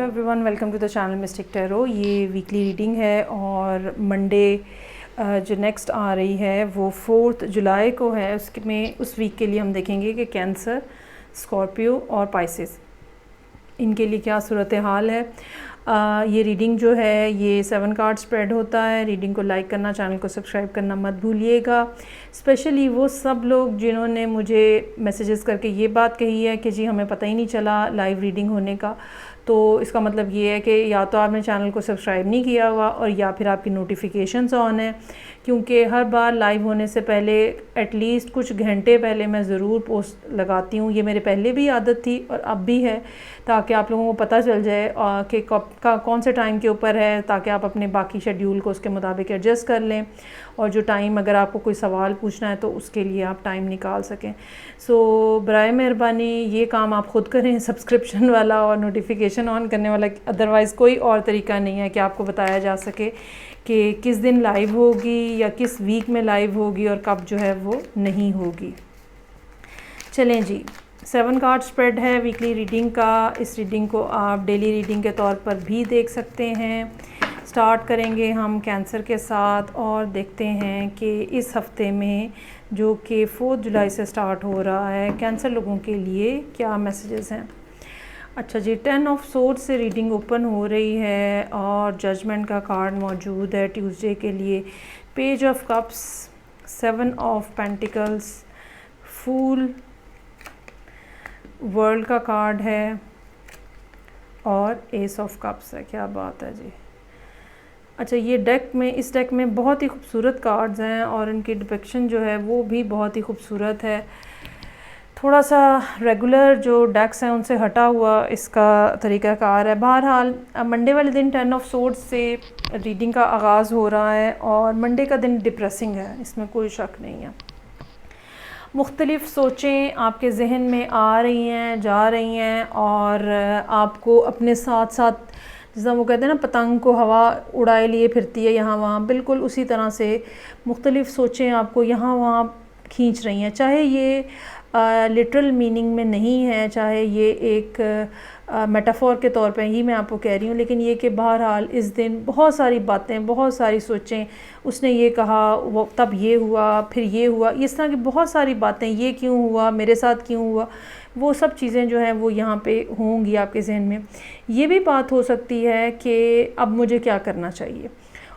Everyone, welcome to the channel Mystic Tarot. ये weekly reading है और मंडे जो नेक्स्ट आ रही है वो 4 जुलाई को है। उसके में उस वीक के लिए हम देखेंगे कि कैंसर, स्कॉर्पियो और पाइसेस इनके लिए क्या सूरत हाल है। ये रीडिंग जो है ये 7 कार्ड स्प्रेड होता है। रीडिंग को लाइक करना, चैनल को सब्सक्राइब करना मत भूलिएगा। स्पेशली वो सब लोग जिन्होंने मुझे मैसेजेस करके ये बात कही है कि जी हमें पता ही नहीं चला लाइव रीडिंग होने का, तो इसका मतलब ये है कि या तो आपने चैनल को सब्सक्राइब नहीं किया हुआ और या फिर आपकी नोटिफिकेशंस ऑन है, क्योंकि हर बार लाइव होने से पहले एटलीस्ट कुछ घंटे पहले मैं ज़रूर पोस्ट लगाती हूँ। ये मेरे पहले भी आदत थी और अब भी है, ताकि आप लोगों को पता चल जाए कि कब का कौन से टाइम के ऊपर है, ताकि आप अपने बाकी शेड्यूल को उसके मुताबिक एडजस्ट कर लें और जो टाइम अगर आपको कोई सवाल पूछना है तो उसके लिए आप टाइम निकाल सकें। सो बराए मेहरबानी ये काम आप ख़ुद करें, सब्सक्रिप्शन वाला और नोटिफिकेशन ऑन करने वाला। अदरवाइज़ कोई और तरीका नहीं है कि आपको बताया जा सके कि किस दिन लाइव होगी या किस वीक में लाइव होगी और कब जो है वो नहीं होगी। चलें जी, 7 कार्ड स्प्रेड है वीकली रीडिंग का। इस रीडिंग को आप डेली रीडिंग के तौर पर भी देख सकते हैं। स्टार्ट करेंगे हम कैंसर के साथ और देखते हैं कि इस हफ्ते में जो कि 4 जुलाई से स्टार्ट हो रहा है, कैंसर लोगों के लिए क्या मैसेजेस हैं। अच्छा जी, 10 ऑफ सोर्ड्स से रीडिंग ओपन हो रही है और जजमेंट का कार्ड मौजूद है ट्यूसडे के लिए। Page of cups, 7 of pentacles, fool, world का कार्ड है और एस ऑफ कप्स है। क्या बात है जी। अच्छा, ये इस डेक में बहुत ही खूबसूरत कार्ड्स हैं और इनकी डिपिक्शन जो है वो भी बहुत ही खूबसूरत है। थोड़ा सा रेगुलर जो डेक्स हैं उनसे हटा हुआ इसका तरीक़ाकार है। बहरहाल मंडे वाले दिन 10 ऑफ सोर्ड्स से रीडिंग का आगाज़ हो रहा है और मंडे का दिन डिप्रेसिंग है, इसमें कोई शक नहीं है। मुख्तलिफ़ सोचें आपके जहन में आ रही हैं, जा रही हैं और आपको अपने साथ साथ, जैसा वो कहते हैं ना पतंग को हवा उड़ाए लिए फिरती है यहाँ वहाँ, बिल्कुल उसी तरह से मुख्तलिफ़ सोचें आपको यहाँ वहाँ खींच रही हैं। चाहे ये लिटरल मीनिंग में नहीं है, चाहे ये एक मेटाफोर के तौर पे ही मैं आपको कह रही हूँ, लेकिन ये कि बहरहाल इस दिन बहुत सारी बातें, बहुत सारी सोचें, उसने ये कहा, वो तब ये हुआ, फिर ये हुआ, इस तरह की बहुत सारी बातें, ये क्यों हुआ, मेरे साथ क्यों हुआ, वो सब चीज़ें जो हैं वो यहाँ पे होंगी आपके जहन में। ये भी बात हो सकती है कि अब मुझे क्या करना चाहिए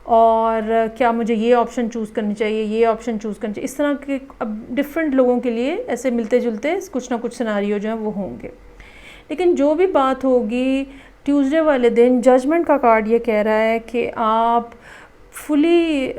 और क्या मुझे ये ऑप्शन चूज़ करनी चाहिए, ये ऑप्शन चूज़ करनी चाहिए। इस तरह के अब डिफरेंट लोगों के लिए ऐसे मिलते जुलते कुछ ना कुछ सिनारियो जो हैं वो होंगे। लेकिन जो भी बात होगी ट्यूसडे वाले दिन, जजमेंट का कार्ड ये कह रहा है कि आप फुली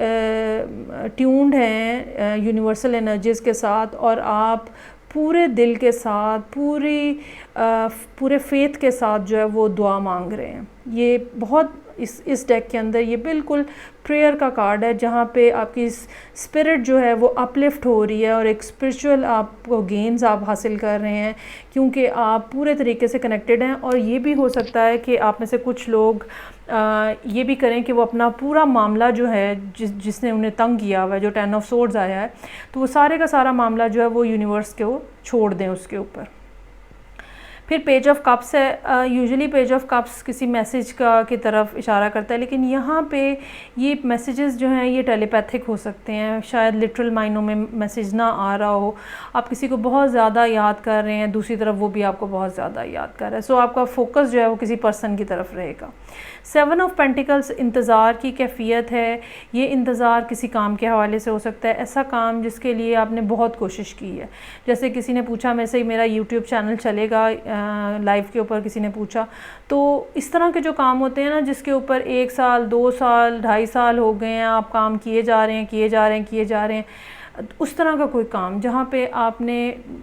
ट्यून्ड हैं यूनिवर्सल एनर्जीज़ के साथ और आप पूरे दिल के साथ, पूरे फेथ के साथ जो है वो दुआ मांग रहे हैं। ये बहुत इस डेक के अंदर ये बिल्कुल प्रेयर का कार्ड है, जहाँ पे आपकी स्पिरिट जो है वो अपलिफ्ट हो रही है और एक स्पिरिचुअल आपको गेन्स आप हासिल कर रहे हैं, क्योंकि आप पूरे तरीके से कनेक्टेड हैं। और ये भी हो सकता है कि आप में से कुछ लोग ये भी करें कि वो अपना पूरा मामला जो है जिसने उन्हें तंग किया हुआ है, जो 10 ऑफ सोर्ड्स आया है, तो वो सारे का सारा मामला जो है वो यूनिवर्स को छोड़ दें उसके ऊपर। फिर पेज ऑफ कप्स है। यूजुअली पेज ऑफ कप्स किसी मैसेज की तरफ इशारा करता है, लेकिन यहाँ पे ये मैसेजेस जो हैं ये टेलीपैथिक हो सकते हैं। शायद लिटरल मायनों में मैसेज ना आ रहा हो, आप किसी को बहुत ज़्यादा याद कर रहे हैं, दूसरी तरफ वो भी आपको बहुत ज़्यादा याद कर रहा है। सो आपका फोकस जो है वो किसी पर्सन की तरफ रहेगा। 7 ऑफ पेंटिकल्स इंतज़ार की कैफियत है। ये इंतज़ार किसी काम के हवाले से हो सकता है, ऐसा काम जिसके लिए आपने बहुत कोशिश की है। जैसे किसी ने पूछा मेरे से मेरा यूट्यूब चैनल चलेगा, लाइव के ऊपर किसी ने पूछा, तो इस तरह के जो काम होते हैं ना जिसके ऊपर 1 साल, 2 साल, 2.5 साल हो गए हैं, आप काम किए जा रहे हैं, उस तरह का कोई काम जहाँ पे आपने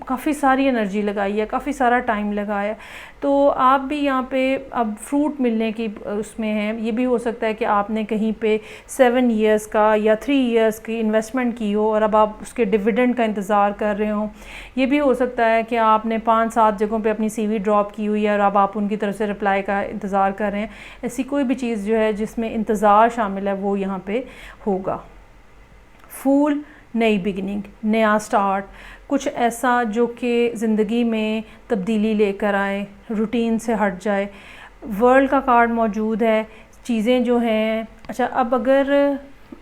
काफ़ी सारी एनर्जी लगाई है, काफ़ी सारा टाइम लगाया, तो आप भी यहाँ पे अब फ्रूट मिलने की उसमें हैं। ये भी हो सकता है कि आपने कहीं पे 7 इयर्स का या 3 इयर्स की इन्वेस्टमेंट की हो और अब आप उसके डिविडेंड का इंतज़ार कर रहे हो। ये भी हो सकता है कि आपने 5-7 जगहों पे अपनी CV ड्रॉप की हुई है और अब आप उनकी तरफ से रिप्लाई का इंतज़ार कर रहे हैं। ऐसी कोई भी चीज़ जो है जिसमें इंतज़ार शामिल है वो यहाँ पे होगा। फूल, नई बिगिनिंग, नया स्टार्ट, कुछ ऐसा जो कि ज़िंदगी में तब्दीली लेकर आए, रूटीन से हट जाए, वर्ल्ड का कार्ड मौजूद है, चीज़ें जो हैं। अच्छा, अब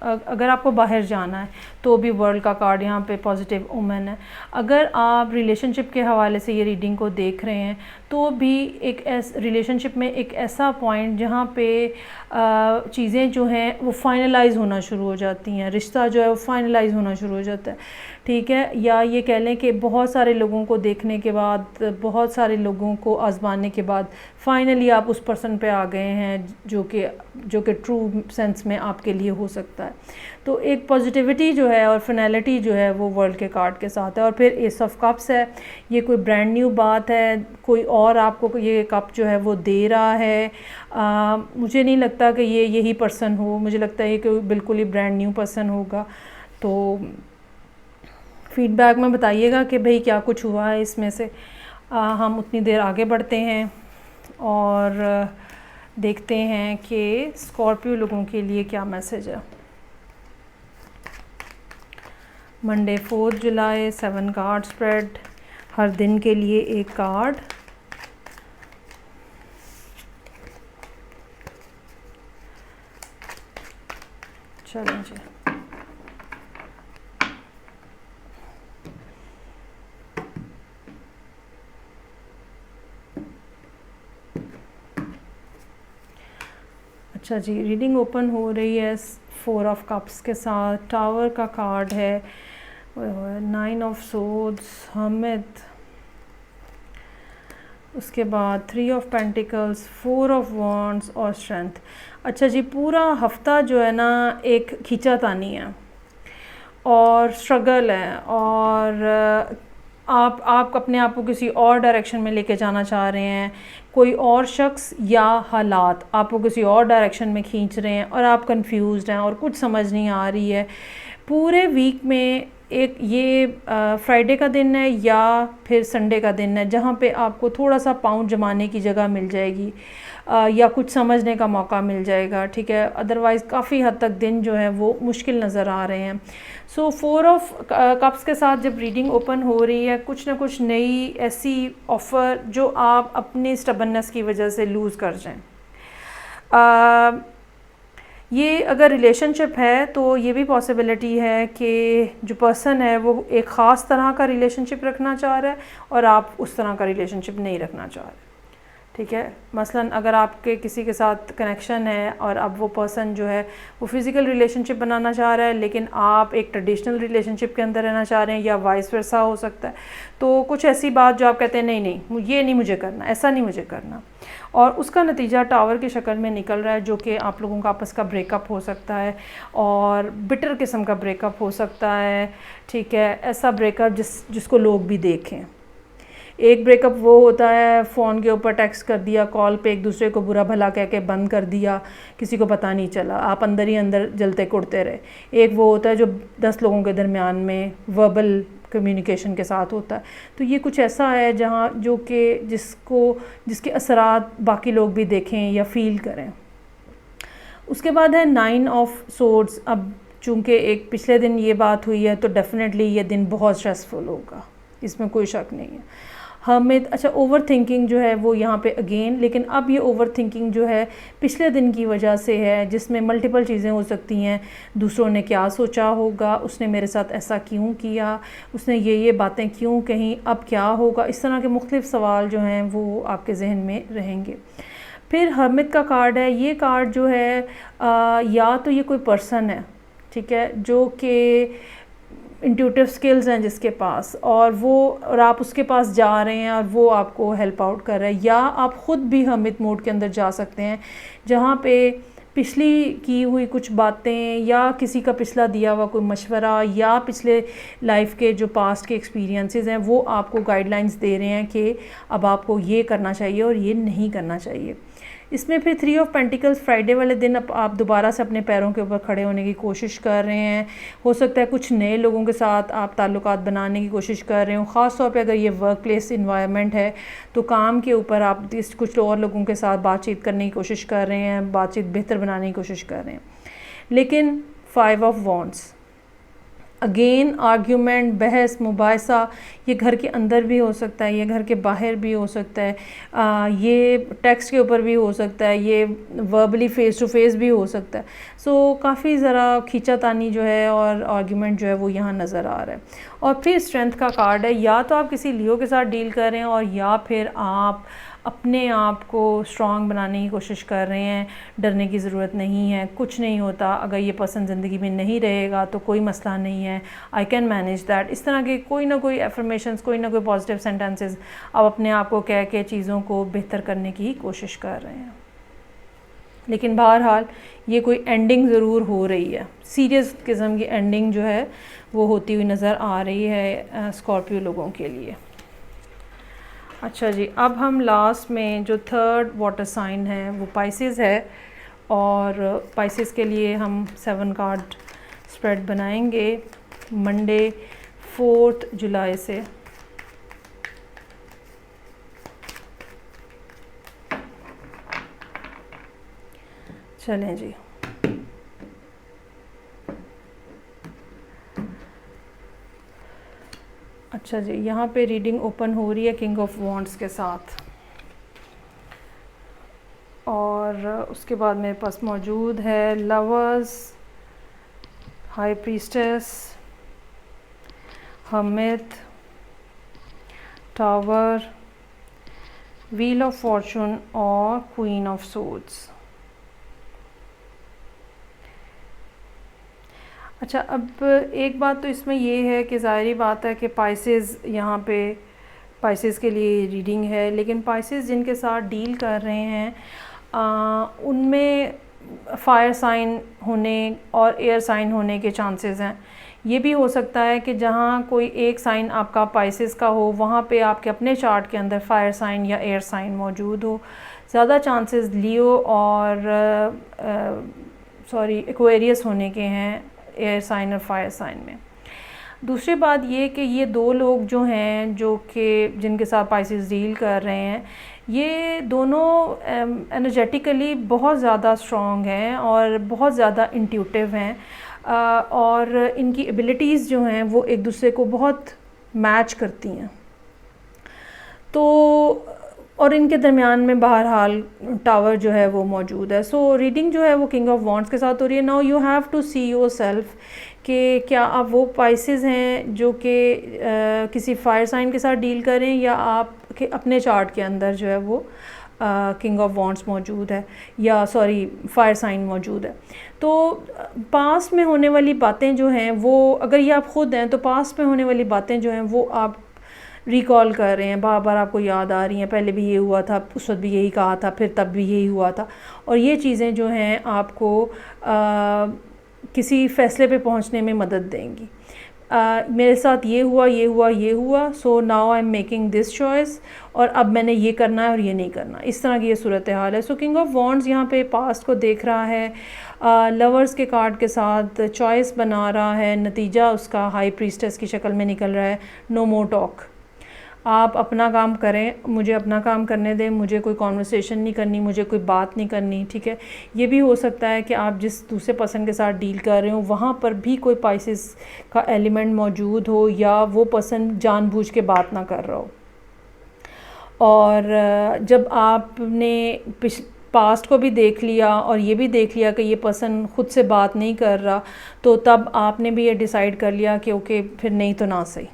अगर आपको बाहर जाना है तो भी वर्ल्ड का कार्ड यहाँ पे पॉजिटिव ओमेन है। अगर आप रिलेशनशिप के हवाले से ये रीडिंग को देख रहे हैं तो भी एक रिलेशनशिप में एक ऐसा पॉइंट जहाँ पे चीज़ें जो हैं वो फाइनलाइज होना शुरू हो जाती हैं, रिश्ता जो है वो फाइनलाइज होना शुरू हो जाता है, ठीक है। या ये कह लें कि बहुत सारे लोगों को देखने के बाद, बहुत सारे लोगों को आजमाने के बाद फाइनली आप उस पर्सन पे आ गए हैं जो कि ट्रू सेंस में आपके लिए हो सकता है। तो एक पॉजिटिविटी जो है और फिनैलिटी जो है वो वर्ल्ड के कार्ड के साथ है। और फिर एस ऑफ कप्स है, ये कोई ब्रांड न्यू बात है, कोई और आपको ये कप जो है वो दे रहा है। मुझे नहीं लगता कि ये यही पर्सन हो, मुझे लगता है कि बिल्कुल ही ब्रांड न्यू पर्सन होगा। तो फीडबैक में बताइएगा कि भाई क्या कुछ हुआ है इसमें से। हम उतनी देर आगे बढ़ते हैं और देखते हैं कि स्कॉर्पियो लोगों के लिए क्या मैसेज है। मंडे 4 जुलाई 7 कार्ड स्प्रेड, हर दिन के लिए एक कार्ड। चलें जी, अच्छा जी, रीडिंग ओपन हो रही है 4 ऑफ कप्स के साथ, टावर का कार्ड है, 9 ऑफ सोर्ड्स, हर्मिट, उसके बाद 3 ऑफ पेंटिकल्स, 4 ऑफ वॉन्ड्स और स्ट्रेंथ। अच्छा जी, पूरा हफ्ता जो है ना एक खींचातानी है और स्ट्रगल है, और आप अपने आप को किसी और डायरेक्शन में लेके जाना चाह रहे हैं। कोई और शख्स या हालात आपको किसी और डायरेक्शन में खींच रहे हैं और आप कंफ्यूज्ड हैं और कुछ समझ नहीं आ रही है। पूरे वीक में एक ये फ्राइडे का दिन है या फिर संडे का दिन है जहाँ पे आपको थोड़ा सा पाँव जमाने की जगह मिल जाएगी या कुछ समझने का मौका मिल जाएगा, ठीक है। अदरवाइज़ काफ़ी हद तक दिन जो है वो मुश्किल नज़र आ रहे हैं। सो 4 ऑफ कप्स के साथ जब रीडिंग ओपन हो रही है, कुछ ना कुछ नई ऐसी ऑफ़र जो आप अपनी स्टबननेस की वजह से लूज़ कर जाएं। ये अगर रिलेशनशिप है तो ये भी पॉसिबिलिटी है कि जो पर्सन है वो एक ख़ास तरह का रिलेशनशिप रखना चाह रहा है और आप उस तरह का रिलेशनशिप नहीं रखना चाह रहे, ठीक है। मसलन अगर आपके किसी के साथ कनेक्शन है और अब वो पर्सन जो है वो फ़िज़िकल रिलेशनशिप बनाना चाह रहा है लेकिन आप एक ट्रेडिशनल रिलेशनशिप के अंदर रहना चाह रहे हैं, या वाइस वर्सा हो सकता है। तो कुछ ऐसी बात जो आप कहते हैं नहीं ये नहीं मुझे करना, ऐसा नहीं मुझे करना, और उसका नतीजा टावर की शक्ल में निकल रहा है जो कि आप लोगों का आपस का ब्रेकअप हो सकता है और बिटर किस्म का ब्रेकअप हो सकता है, ठीक है। ऐसा ब्रेकअप जिसको लोग भी देखें। एक ब्रेकअप वो होता है फ़ोन के ऊपर टेक्स्ट कर दिया, कॉल पे एक दूसरे को बुरा भला कह के बंद कर दिया, किसी को पता नहीं चला, आप अंदर ही अंदर जलते कुड़ते रहे। एक वो होता है जो 10 लोगों के दरमियान में वर्बल कम्युनिकेशन के साथ होता है। तो ये कुछ ऐसा है जहाँ जो कि जिसके असरात बाकी लोग भी देखें या फ़ील करें। उसके बाद है 9 ऑफ सोर्ड्स। अब चूँकि एक पिछले दिन ये बात हुई है तो डेफ़िनेटली ये दिन बहुत स्ट्रेसफुल होगा, इसमें कोई शक नहीं है। हमें अच्छा ओवर थिंकिंग जो है वो यहाँ पे अगेन, लेकिन अब ये ओवर थिंकिंग जो है पिछले दिन की वजह से है, जिसमें मल्टीपल चीज़ें हो सकती हैं। दूसरों ने क्या सोचा होगा, उसने मेरे साथ ऐसा क्यों किया, उसने ये बातें क्यों कहीं, अब क्या होगा, इस तरह के मुख्तलिफ सवाल जो हैं वो आपके जहन में रहेंगे। फिर हर्मिट का कार्ड है। ये कार्ड जो है या तो ये कोई पर्सन है, ठीक है, जो कि इंट्यूटिव स्किल्स हैं जिसके पास, और आप उसके पास जा रहे हैं और वो आपको हेल्प आउट कर रहा है, या आप ख़ुद भी हर्मिट मोड के अंदर जा सकते हैं जहाँ पे पिछली की हुई कुछ बातें या किसी का पिछला दिया हुआ कोई मशवरा या पिछले लाइफ के जो पास्ट के एक्सपीरियंसेस हैं वो आपको गाइडलाइंस दे रहे हैं कि अब आपको ये करना चाहिए और ये नहीं करना चाहिए। इसमें फिर 3 ऑफ पेंटिकल्स, फ्राइडे वाले दिन आप दोबारा से अपने पैरों के ऊपर खड़े होने की कोशिश कर रहे हैं। हो सकता है कुछ नए लोगों के साथ आप ताल्लुकात बनाने की कोशिश कर रहे हो, ख़ास तौर पे अगर ये वर्क प्लेस इन्वायरमेंट है तो काम के ऊपर आप कुछ और लोगों के साथ बातचीत करने की कोशिश कर रहे हैं, बातचीत बेहतर बनाने की कोशिश कर रहे हैं। लेकिन 5 ऑफ वॉन्ड्स, अगेन आर्ग्यूमेंट, बहस मुबाहिसा, ये घर के अंदर भी हो सकता है, ये घर के बाहर भी हो सकता है, ये टेक्स्ट के ऊपर भी हो सकता है, ये वर्बली फ़ेस टू फेस भी हो सकता है। सो काफ़ी ज़रा खींचातानी जो है और आर्ग्यूमेंट जो है वो यहाँ नज़र आ रहा है। और फिर स्ट्रेंथ का कार्ड है, या तो आप किसी लियो के साथ डील कर रहे हैं और या फिर आप अपने आप को स्ट्रॉन्ग बनाने की कोशिश कर रहे हैं। डरने की ज़रूरत नहीं है, कुछ नहीं होता, अगर ये पर्सन ज़िंदगी में नहीं रहेगा तो कोई मसला नहीं है, आई कैन मैनेज दैट। इस तरह के कोई ना कोई एफर्मेशंस, कोई ना कोई पॉजिटिव सेंटेंसेस आप अपने आप को कह के चीज़ों को बेहतर करने की कोशिश कर रहे हैं। लेकिन बहरहाल ये कोई एंडिंग ज़रूर हो रही है, सीरियस किस्म की एंडिंग जो है वो होती हुई नज़र आ रही है स्कॉर्पियो लोगों के लिए। अच्छा जी, अब हम लास्ट में जो थर्ड वाटर साइन है वो पाइसेस है, और पाइसेस के लिए हम 7 कार्ड स्प्रेड बनाएंगे मंडे 4 जुलाई से। चलें जी, अच्छा जी, यहाँ पे रीडिंग ओपन हो रही है किंग ऑफ वॉन्ड्स के साथ, और उसके बाद मेरे पास मौजूद है lovers, high priestess, hermit, tower, wheel of Fortune और क्वीन ऑफ सोर्ड्स। अच्छा, अब एक बात तो इसमें ये है कि ज़ाहिरी बात है कि पाइसेस, यहाँ पे पाइसेस के लिए रीडिंग है, लेकिन पाइसेस जिनके साथ डील कर रहे हैं उनमें फायर साइन होने और एयर साइन होने के चांसेस हैं। ये भी हो सकता है कि जहाँ कोई एक साइन आपका पाइसेस का हो, वहाँ पे आपके अपने चार्ट के अंदर फायर साइन या एयर साइन मौजूद हो। ज़्यादा चांसेस लियो और एक्वेरियस होने के हैं, एयर साइन और फायर साइन में। दूसरी बात ये कि ये दो लोग जो हैं, जो कि जिनके साथ पाइसेस डील कर रहे हैं, ये दोनों एनर्जेटिकली बहुत ज़्यादा स्ट्रॉन्ग हैं और बहुत ज़्यादा इंट्यूटिव हैं, और इनकी एबिलिटीज़ जो हैं वो एक दूसरे को बहुत मैच करती हैं। तो और इनके दरमियान में बहरहाल टावर जो है वो मौजूद है। सो रीडिंग जो है वो किंग ऑफ वॉन्ड्स के साथ हो रही है। Now you have to see yourself कि क्या आप वो पाइसेस हैं जो कि किसी फायर साइन के साथ डील करें, या आप के अपने चार्ट के अंदर जो है वो किंग ऑफ वॉन्ड्स मौजूद है, या फायर साइन मौजूद है। तो पास्ट में होने वाली बातें जो हैं वो, अगर ये आप ख़ुद हैं तो पास्ट में होने वाली बातें जो हैं वो आप रिकॉल कर रहे हैं, बार बार आपको याद आ रही हैं, पहले भी ये हुआ था, उस वक्त भी यही कहा था, फिर तब भी यही हुआ था, और ये चीज़ें जो हैं आपको किसी फ़ैसले पे पहुंचने में मदद देंगी। मेरे साथ ये हुआ, ये हुआ, ये हुआ, so now I am making this choice, और अब मैंने ये करना है और ये नहीं करना, इस तरह की ये सूरत हाल है। सो किंग ऑफ वॉन्ड्स यहाँ पे पास्ट को देख रहा है, लवर्स के कार्ड के साथ चॉइस बना रहा है, नतीजा उसका हाई प्रीस्टेस की शक्ल में निकल रहा है, नो मोर टॉक, आप अपना काम करें, मुझे अपना काम करने दें, मुझे कोई कॉन्वर्सेशन नहीं करनी, मुझे कोई बात नहीं करनी, ठीक है। ये भी हो सकता है कि आप जिस दूसरे पर्सन के साथ डील कर रहे हो वहाँ पर भी कोई पाइसेस का एलिमेंट मौजूद हो, या वो पर्सन जानबूझ के बात ना कर रहा हो। और जब आपने पास्ट को भी देख लिया और ये भी देख लिया कि ये पर्सन ख़ुद से बात नहीं कर रहा, तो तब आपने भी ये डिसाइड कर लिया कि ओके, फिर नहीं तो ना सही।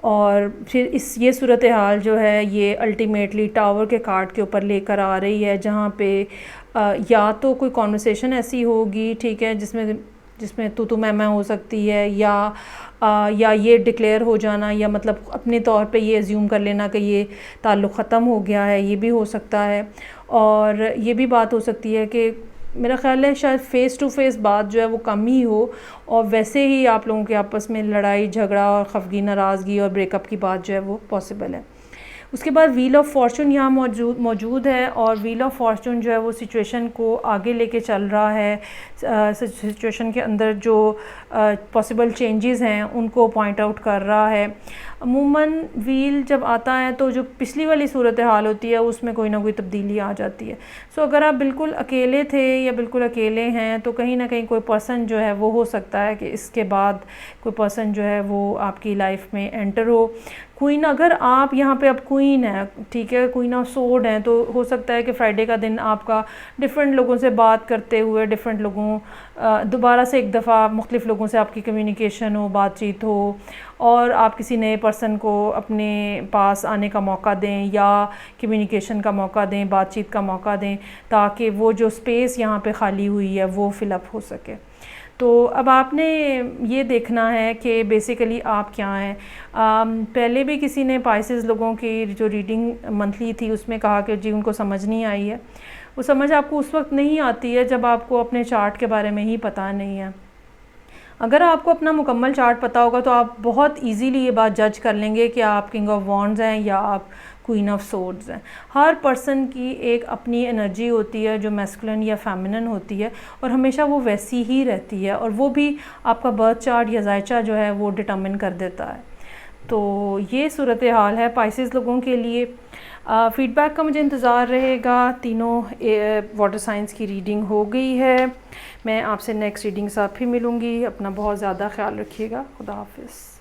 और फिर ये सूरत हाल जो है ये अल्टीमेटली टावर के कार्ड के ऊपर लेकर आ रही है, जहाँ पे या तो कोई कॉन्वर्सेशन ऐसी होगी, ठीक है, जिसमें तू मैं हो सकती है, या ये डिक्लेयर हो जाना, या मतलब अपने तौर पे ये अज्यूम कर लेना कि ये ताल्लुक़ ख़त्म हो गया है, ये भी हो सकता है। और ये भी बात हो सकती है कि मेरा ख़्याल है शायद फ़ेस टू फेस बात जो है वो कम ही हो, और वैसे ही आप लोगों के आपस में लड़ाई झगड़ा और खफगी नाराज़गी और ब्रेकअप की बात जो है वो पॉसिबल है। उसके बाद व्हील ऑफ फॉर्चून यहाँ मौजूद है, और व्हील ऑफ फॉर्चून जो है वो सिचुएशन को आगे लेके चल रहा है, सिचुएशन के अंदर जो पॉसिबल चेंजेस हैं उनको पॉइंट आउट कर रहा है। अमूमन व्हील जब आता है तो जो पिछली वाली सूरत हाल होती है उसमें कोई ना कोई तब्दीली आ जाती है। सो अगर आप बिल्कुल अकेले थे या बिल्कुल अकेले हैं तो कहीं ना कहीं कोई पर्सन जो है वो हो सकता है कि इसके बाद कोई पर्सन जो है वो आपकी लाइफ में एंटर हो। क्वीन, अगर आप यहाँ पे अब क्वीन है, ठीक है, क्वीन ऑफ सोर्ड हैं, तो हो सकता है कि फ्राइडे का दिन आपका डिफरेंट लोगों से बात करते हुए डिफरेंट लोगों दोबारा से एक दफ़ा मुख्तलिफ़ लोगों से आपकी कम्युनिकेशन हो, बातचीत हो और आप किसी नए पर्सन को अपने पास आने का मौका दें या कम्युनिकेशन का मौका दें, बातचीत का मौका दें, ताकि वो जो स्पेस यहाँ पे खाली हुई है वो फिलअप हो सके। तो अब आपने ये देखना है कि बेसिकली आप क्या हैं। पहले भी किसी ने पाइसेस लोगों की जो रीडिंग मंथली थी उसमें कहा कि जी उनको समझ नहीं आई है। वो समझ आपको उस वक्त नहीं आती है जब आपको अपने चार्ट के बारे में ही पता नहीं है। अगर आपको अपना मुकम्मल चार्ट पता होगा तो आप बहुत इजीली ये बात जज कर लेंगे कि आप किंग ऑफ वॉन्ड्स हैं या आप क्वीन ऑफ सोर्ड्स हैं। हर पर्सन की एक अपनी एनर्जी होती है जो मैस्कुलिन या फेमिनिन होती है और हमेशा वो वैसी ही रहती है और वो भी आपका बर्थ चार्ट या जायचा जो है वो डिटर्मिन कर देता है। तो ये सूरत हाल है पाइसेस लोगों के लिए। फ़ीडबैक का मुझे इंतज़ार रहेगा। तीनों वाटर साइंस की रीडिंग हो गई है। मैं आपसे नेक्स्ट रीडिंग के साथ फिर मिलूँगी। अपना बहुत ज़्यादा ख्याल रखिएगा। खुदा हाफिज़।